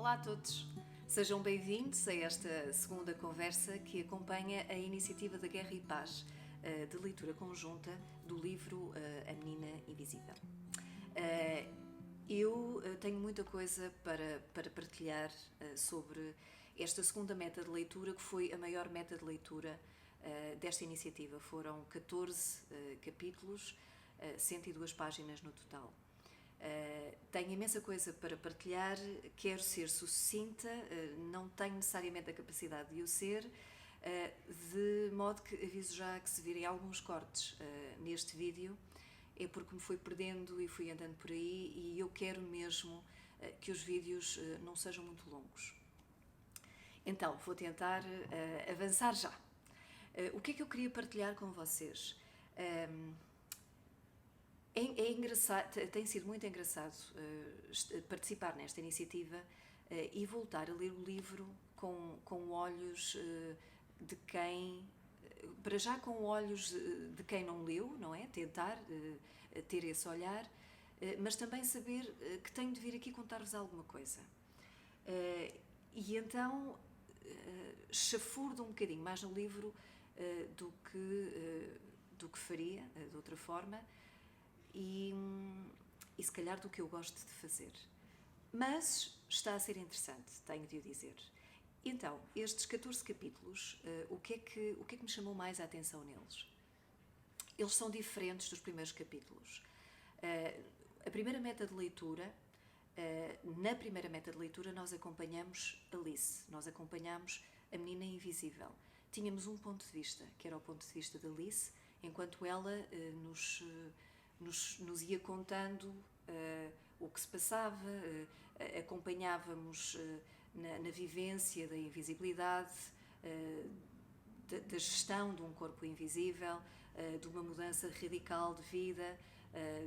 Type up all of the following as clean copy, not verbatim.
Olá a todos! Sejam bem-vindos a esta segunda conversa que acompanha a iniciativa da Guerra e Paz, de leitura conjunta do livro A Menina Invisível. Eu tenho muita coisa para partilhar sobre esta segunda meta de leitura, que foi a maior meta de leitura desta iniciativa. Foram 14 capítulos, 102 páginas no total. Tenho imensa coisa para partilhar, quero ser sucinta, não tenho necessariamente a capacidade de o ser, de modo que aviso já que se virem alguns cortes neste vídeo é porque me fui perdendo e fui andando por aí, e eu quero mesmo que os vídeos não sejam muito longos. Então, vou tentar avançar já. O que é que eu queria partilhar com vocês? É engraçado, tem sido muito engraçado participar nesta iniciativa e voltar a ler o livro com olhos de quem, para já com olhos de quem não leu, não é? Tentar ter esse olhar, mas também saber que tenho de vir aqui contar-vos alguma coisa. E então chafurdo um bocadinho mais no livro do que faria de outra forma, e se calhar do que eu gosto de fazer. Mas está a ser interessante, tenho de o dizer. Então, estes 14 capítulos, o que é que me chamou mais a atenção neles? Eles são diferentes dos primeiros capítulos. A primeira meta de leitura, na primeira meta de leitura nós acompanhamos Alice, nós acompanhamos a menina invisível. Tínhamos um ponto de vista, que era o ponto de vista de Alice, enquanto ela nos ia contando o que se passava, acompanhávamos na vivência da invisibilidade, da gestão de um corpo invisível, de uma mudança radical de vida,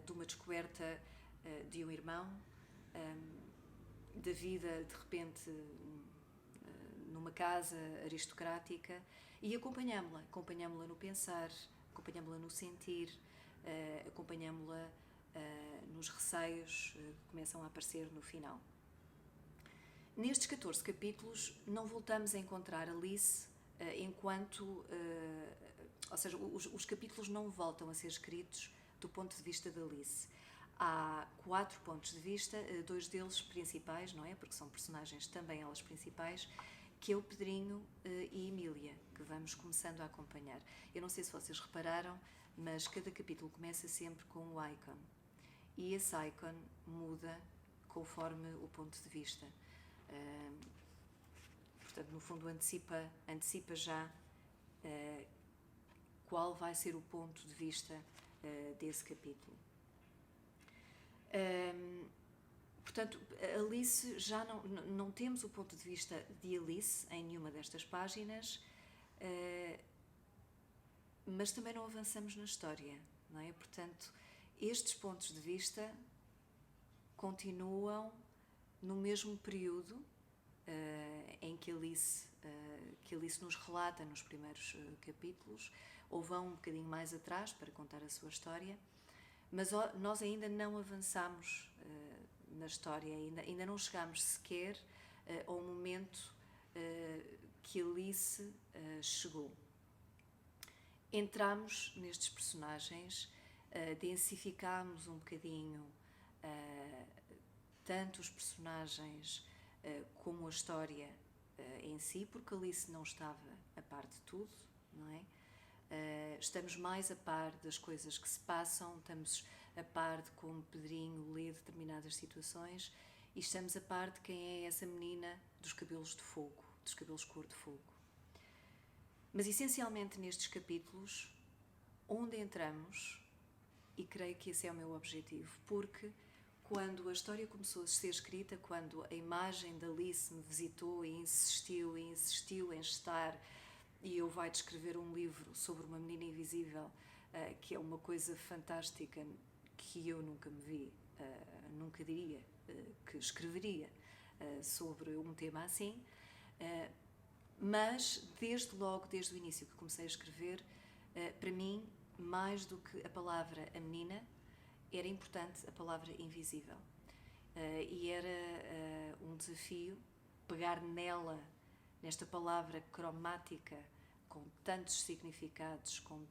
de uma descoberta de um irmão, da vida de repente numa casa aristocrática, e acompanhámo-la no pensar, acompanhámo-la no sentir, acompanhámo-la nos receios que começam a aparecer no final. Nestes 14 capítulos não voltamos a encontrar Alice enquanto, ou seja, os capítulos não voltam a ser escritos do ponto de vista de Alice. Há 4 pontos de vista, 2 deles principais, não é? Porque são personagens também elas principais, que é o Pedrinho e Emília, que vamos começando a acompanhar. Eu não sei se vocês repararam, mas cada capítulo começa sempre com um icon. E esse icon muda conforme o ponto de vista. Portanto, no fundo, antecipa já qual vai ser o ponto de vista desse capítulo. Portanto, Alice, já não temos o ponto de vista de Alice em nenhuma destas páginas, mas também não avançamos na história, não é? Portanto, estes pontos de vista continuam no mesmo período em que Alice nos relata nos primeiros capítulos, ou vão um bocadinho mais atrás para contar a sua história, mas nós ainda não avançamos na história, ainda não chegamos sequer ao momento que Alice chegou. Entramos nestes personagens, densificámos um bocadinho tanto os personagens como a história em si, porque Alice não estava a par de tudo, não é? Estamos mais a par das coisas que se passam, estamos a par de como Pedrinho lê determinadas situações, e estamos a par de quem é essa menina dos cabelos de fogo, dos cabelos cor de fogo. Mas essencialmente nestes capítulos, onde entramos, e creio que esse é o meu objetivo, porque quando a história começou a ser escrita, quando a imagem da Alice me visitou e insistiu em estar, e eu vai descrever um livro sobre uma menina invisível, que é uma coisa fantástica, que eu nunca me vi, nunca diria que escreveria sobre um tema assim, mas desde o início que comecei a escrever, para mim, mais do que a palavra a menina, era importante a palavra invisível. E era um desafio, pegar nela, nesta palavra cromática, com tantos significados, com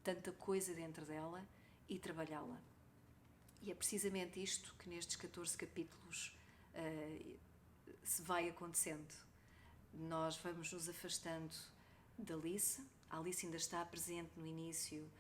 tanta coisa dentro dela, e trabalhá-la. E é precisamente isto que nestes 14 capítulos se vai acontecendo. Nós vamos nos afastando da Alice. A Alice ainda está presente no início,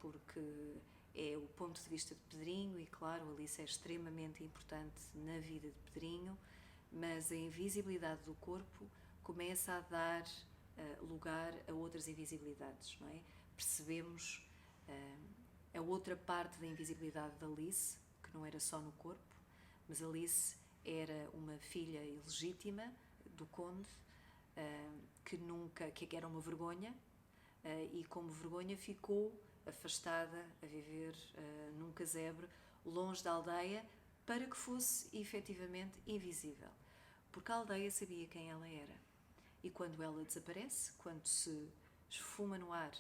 porque é o ponto de vista de Pedrinho, e claro, a Alice é extremamente importante na vida de Pedrinho, mas a invisibilidade do corpo começa a dar lugar a outras invisibilidades, não é? Percebemos a outra parte da invisibilidade da Alice, que não era só no corpo, mas Alice era uma filha ilegítima do conde, que era uma vergonha, e como vergonha ficou afastada a viver num casebre, longe da aldeia, para que fosse efetivamente invisível. Porque a aldeia sabia quem ela era. E quando ela desaparece, quando se esfuma no ar,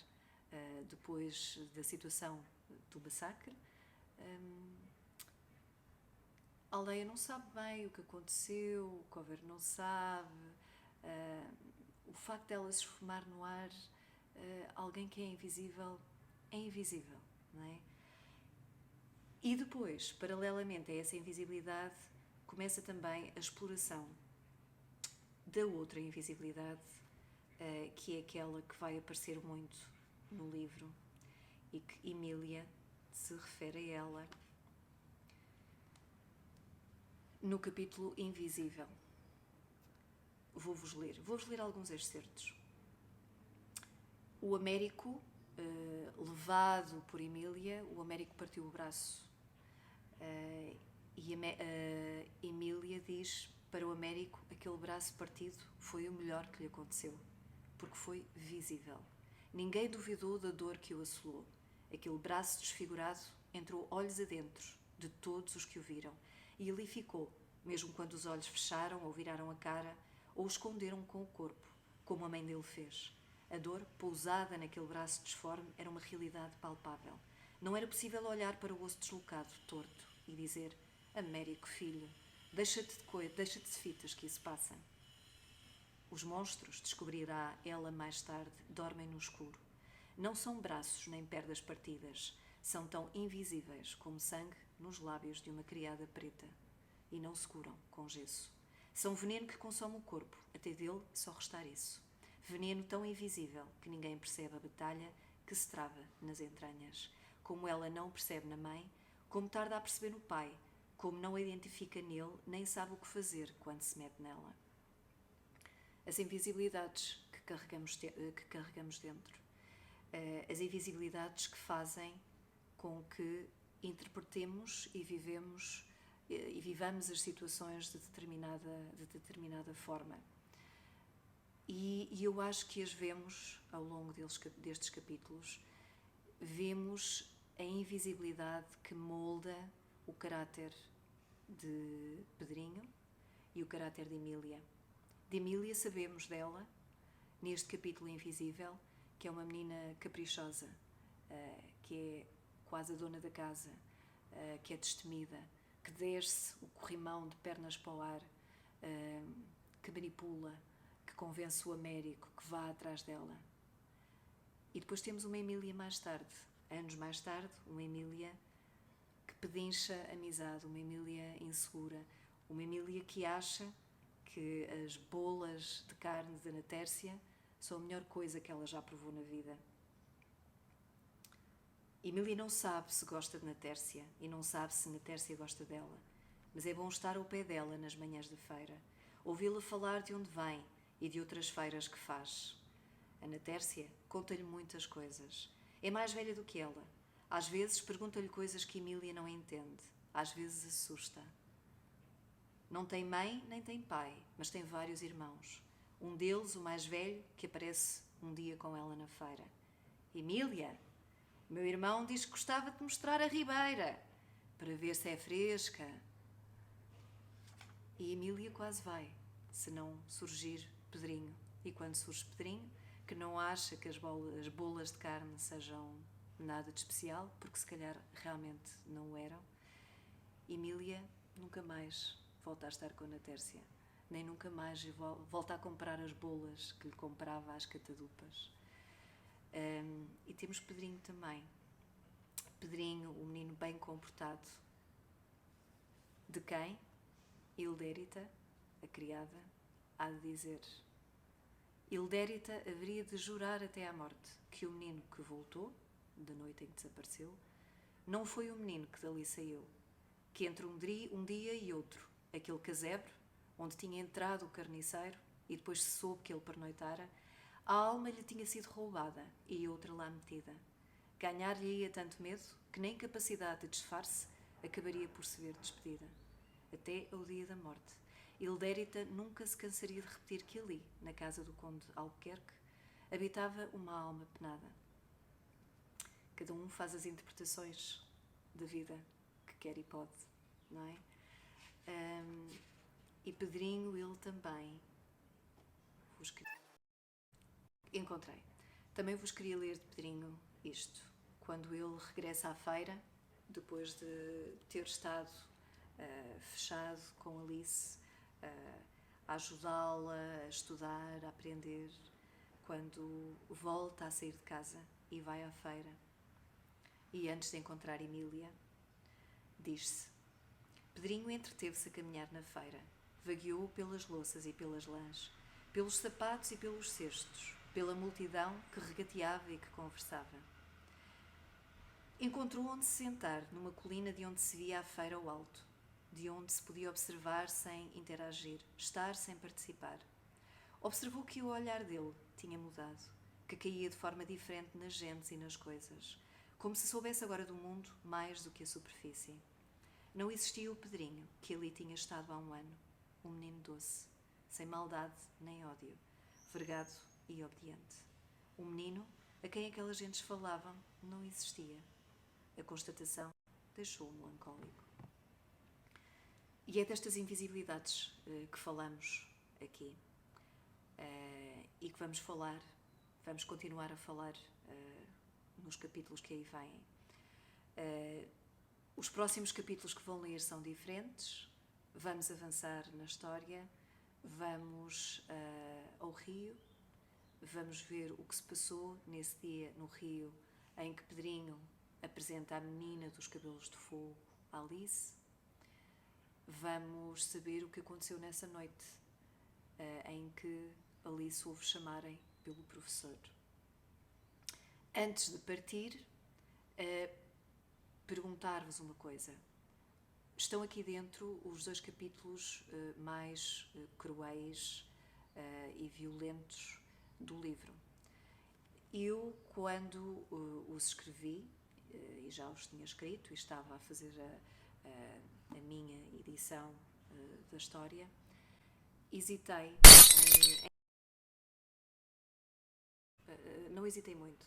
depois da situação do massacre, a aldeia não sabe bem o que aconteceu, o governo não sabe. O facto dela se esfumar no ar, alguém que é invisível, não é? E depois, paralelamente a essa invisibilidade, começa também a exploração da outra invisibilidade, que é aquela que vai aparecer muito no livro e que Emília se refere a ela no capítulo Invisível. Vou-vos ler alguns excertos. O Américo, levado por Emília, o Américo partiu o braço. E Emília diz para o Américo: aquele braço partido foi o melhor que lhe aconteceu, porque foi visível. Ninguém duvidou da dor que o assolou. Aquele braço desfigurado entrou olhos adentro de todos os que o viram, e ali ficou, mesmo quando os olhos fecharam ou viraram a cara, ou esconderam com o corpo, como a mãe dele fez. A dor, pousada naquele braço disforme, era uma realidade palpável. Não era possível olhar para o osso deslocado, torto, e dizer: Américo, filho, deixa-te de fitas que isso passa. Os monstros, descobrirá ela mais tarde, dormem no escuro. Não são braços nem pernas partidas, são tão invisíveis como sangue nos lábios de uma criada preta, e não se curam com gesso. São veneno que consome o corpo, até dele só restar isso. Veneno tão invisível que ninguém percebe a batalha que se trava nas entranhas. Como ela não percebe na mãe, como tarda a perceber no pai, como não a identifica nele, nem sabe o que fazer quando se mete nela. As invisibilidades que carregamos dentro. As invisibilidades que fazem com que interpretemos e vivamos as situações de determinada forma. E eu acho que as vemos, ao longo destes capítulos, vemos a invisibilidade que molda o caráter de Pedrinho e o caráter de Emília. De Emília sabemos dela, neste capítulo Invisível, que é uma menina caprichosa, que é quase a dona da casa, que é destemida, que desce o corrimão de pernas para o ar, que manipula, que convence o Américo, que vá atrás dela. E depois temos uma Emília mais tarde, anos mais tarde, uma Emília que pedincha amizade, uma Emília insegura, uma Emília que acha que as bolas de carne da Natércia são a melhor coisa que ela já provou na vida. Emília não sabe se gosta de Natércia e não sabe se Natércia gosta dela, mas é bom estar ao pé dela nas manhãs da feira, ouvi-la falar de onde vem e de outras feiras que faz. A Natércia conta-lhe muitas coisas. É mais velha do que ela. Às vezes pergunta-lhe coisas que Emília não entende. Às vezes assusta. Não tem mãe nem tem pai, mas tem vários irmãos. Um deles, o mais velho, que aparece um dia com ela na feira. Emília, meu irmão diz que gostava de mostrar a ribeira, para ver se é fresca. E Emília quase vai, se não surgir Pedrinho. E quando surge Pedrinho, que não acha que as bolas de carne sejam nada de especial, porque se calhar realmente não o eram, Emília nunca mais volta a estar com a Natércia, nem nunca mais volta a comprar as bolas que lhe comprava às catadupas. E temos Pedrinho também. Pedrinho, o menino bem comportado, de quem Hildérita, a criada, há de dizer: Hildérita haveria de jurar até à morte que o menino que voltou, da noite em que desapareceu, não foi o menino que dali saiu, que entre um dia e outro, aquele casebre, onde tinha entrado o carniceiro e depois se soube que ele pernoitara, a alma lhe tinha sido roubada e outra lá metida. Ganhar-lhe-ia tanto medo que nem capacidade de disfarce acabaria por se ver despedida. Até ao dia da morte, Hildérita nunca se cansaria de repetir que ali, na casa do conde Albuquerque, habitava uma alma penada. Cada um faz as interpretações da vida que quer e pode, não é? E Pedrinho, ele também encontrei. Também vos queria ler de Pedrinho isto. Quando ele regressa à feira, depois de ter estado fechado com Alice, a ajudá-la a estudar, a aprender, quando volta a sair de casa e vai à feira, e antes de encontrar Emília, diz-se: Pedrinho entreteve-se a caminhar na feira, vagueou pelas louças e pelas lãs, pelos sapatos e pelos cestos, pela multidão que regateava e que conversava. Encontrou onde se sentar, numa colina de onde se via a feira ao alto, de onde se podia observar sem interagir, estar sem participar. Observou que o olhar dele tinha mudado, que caía de forma diferente nas gentes e nas coisas, como se soubesse agora do mundo mais do que a superfície. Não existia o Pedrinho, que ali tinha estado há um ano, um menino doce, sem maldade nem ódio, vergado e obediente. O menino a quem aquelas gentes falavam não existia. A constatação deixou-o melancólico. E é destas invisibilidades que falamos aqui e que vamos continuar a falar nos capítulos que aí vêm. Os próximos capítulos que vão ler são diferentes, vamos avançar na história, vamos ao rio, vamos ver o que se passou nesse dia no rio em que Pedrinho apresenta a menina dos cabelos de fogo, Alice. Vamos saber o que aconteceu nessa noite em que Alice ouve chamarem pelo professor. Antes de partir, perguntar-vos uma coisa. Estão aqui dentro os 2 capítulos mais cruéis e violentos do livro. Eu, quando os escrevi, e já os tinha escrito e estava a fazer a minha edição da história, hesitei não hesitei muito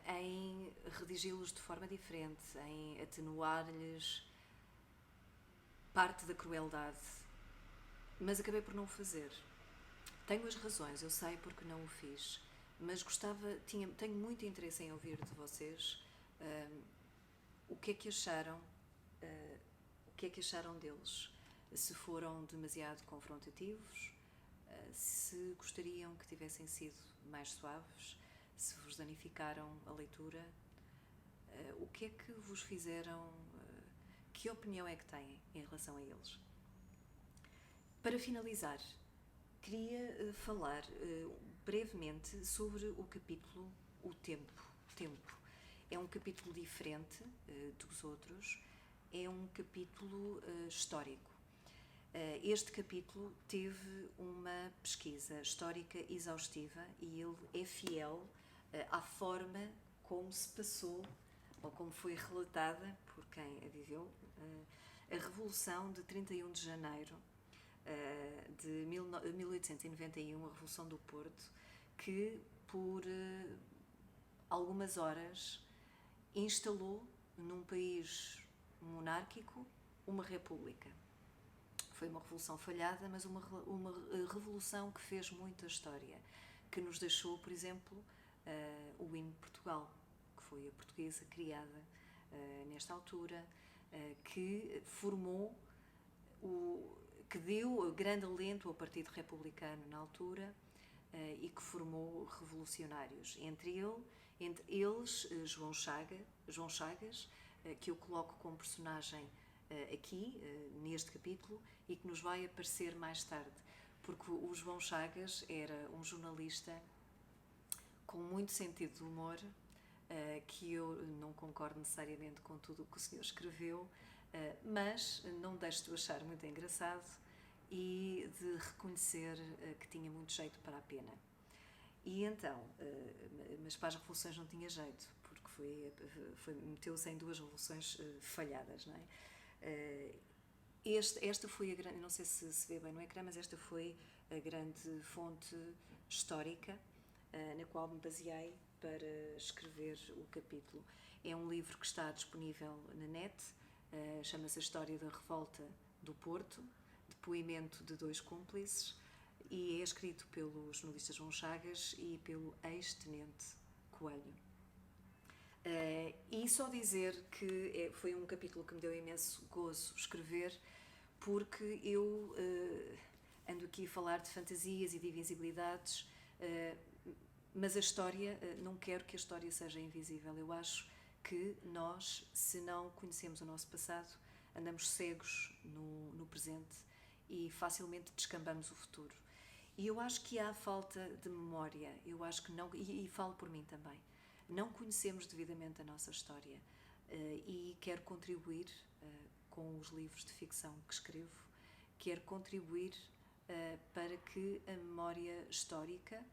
em redigi-los de forma diferente, em atenuar-lhes parte da crueldade, mas acabei por não o fazer. Tenho as razões, eu sei porque não o fiz, mas tenho muito interesse em ouvir de vocês o que é que acharam, deles, se foram demasiado confrontativos, se gostariam que tivessem sido mais suaves, se vos danificaram a leitura, o que é que vos fizeram, que opinião é que têm em relação a eles. Para finalizar, queria falar brevemente sobre o capítulo O Tempo. É um capítulo diferente dos outros, é um capítulo histórico. Este capítulo teve uma pesquisa histórica exaustiva e ele é fiel à forma como se passou, ou como foi relatada por quem a viveu, a Revolução de 31 de janeiro de 1891, a Revolução do Porto, que por algumas horas instalou num país monárquico uma república. Foi uma revolução falhada, mas uma revolução que fez muita história, que nos deixou, por exemplo, o hino de Portugal, que foi a portuguesa criada nesta altura, que formou que deu grande alento ao Partido Republicano na altura e que formou revolucionários. Entre eles João Chagas, que eu coloco como personagem aqui, neste capítulo, e que nos vai aparecer mais tarde, porque o João Chagas era um jornalista com muito sentido de humor, que eu não concordo necessariamente com tudo o que o senhor escreveu, mas não deixo de o achar muito engraçado e de reconhecer que tinha muito jeito para a pena. E então, mas para as revoluções não tinha jeito, porque meteu-se em 2 revoluções falhadas, não é? Esta foi a grande, não sei se vê bem no ecrã, mas esta foi a grande fonte histórica na qual me baseei para escrever o capítulo. É um livro que está disponível na net, chama-se A História da Revolta do Porto, depoimento de 2 cúmplices, e é escrito pelo jornalista João Chagas e pelo ex-tenente Coelho. E só dizer que foi um capítulo que me deu imenso gozo escrever, porque eu ando aqui a falar de fantasias e de invisibilidades, mas a história, não quero que a história seja invisível. Eu acho que nós, se não conhecemos o nosso passado, andamos cegos no presente e facilmente descambamos o futuro. E eu acho que há falta de memória, eu acho que não, e falo por mim também, não conhecemos devidamente a nossa história, e quero contribuir com os livros de ficção que escrevo, quero contribuir para que a memória histórica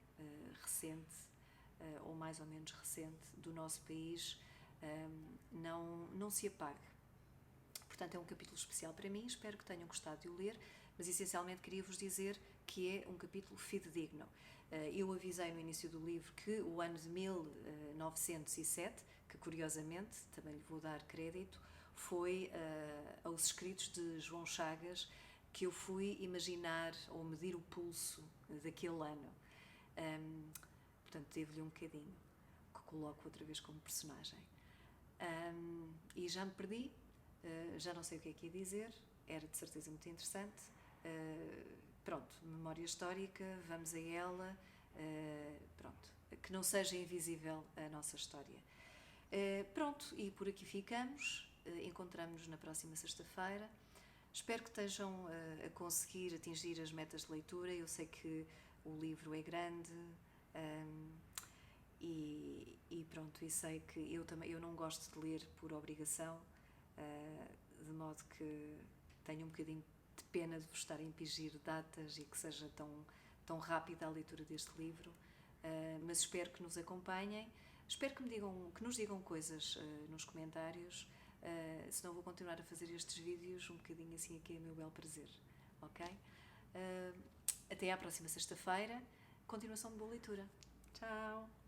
recente, ou mais ou menos recente, do nosso país não se apague. Portanto, é um capítulo especial para mim, espero que tenham gostado de o ler, mas essencialmente queria-vos dizer que é um capítulo fidedigno. Eu avisei no início do livro que o ano de 1907, que curiosamente, também lhe vou dar crédito, foi aos escritos de João Chagas que eu fui imaginar ou medir o pulso daquele ano. Portanto, devo-lhe um bocadinho, que coloco outra vez como personagem. E já me perdi, já não sei o que é que ia dizer, era de certeza muito interessante. Pronto, memória histórica, vamos a ela, pronto, que não seja invisível a nossa história. Pronto, e por aqui ficamos, encontramos-nos na próxima sexta-feira. Espero que estejam a conseguir atingir as metas de leitura. Eu sei que o livro é grande, e pronto, e sei que eu não gosto de ler por obrigação, de modo que tenho um bocadinho de pena de vos estar a impingir datas e que seja tão rápida a leitura deste livro, mas espero que nos acompanhem, espero que nos digam coisas nos comentários, senão vou continuar a fazer estes vídeos um bocadinho assim aqui a meu belo prazer, ok? Até à próxima sexta-feira, continuação de boa leitura. Tchau!